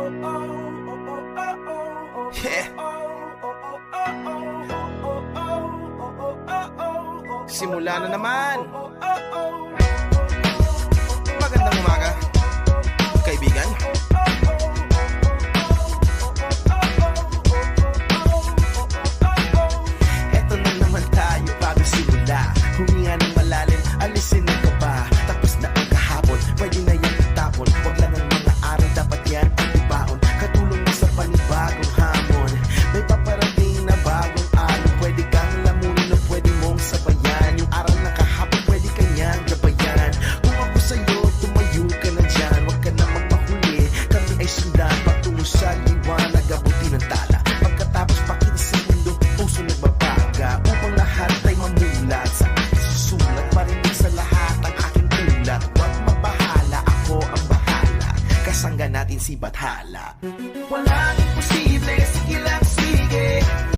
Yeah. Simula na naman. Magandang umaga, kaibigan. Eto na naman tayo bago simula. Huminga ng malalim, alisin ang kaba. Tapos na ang kahapon, pwede na yan itapon. Huwag lang ang mga araw, dapat yan ang ibaon. Katulong mo sa panibagong hamon. May paparating na bagong araw. Pwede kang lamunin o pwede mong sabayan. Yung araw na kahapon, pwede kanyang gabayan. Kung ako sa'yo, tumayo ka na dyan. Huwag ka na magpahuli, kami ay sundan. Patungo sa liwanag, abutin ng tala. Pagkatapos pakita sa mundo, puso nagbabaga. Upang lahat ay mamulat sa aking susulat. Marinig sa lahat ang aking ulat. Huwag mabahala, ako ang bahala. Kasangga natin si Bathala. Walang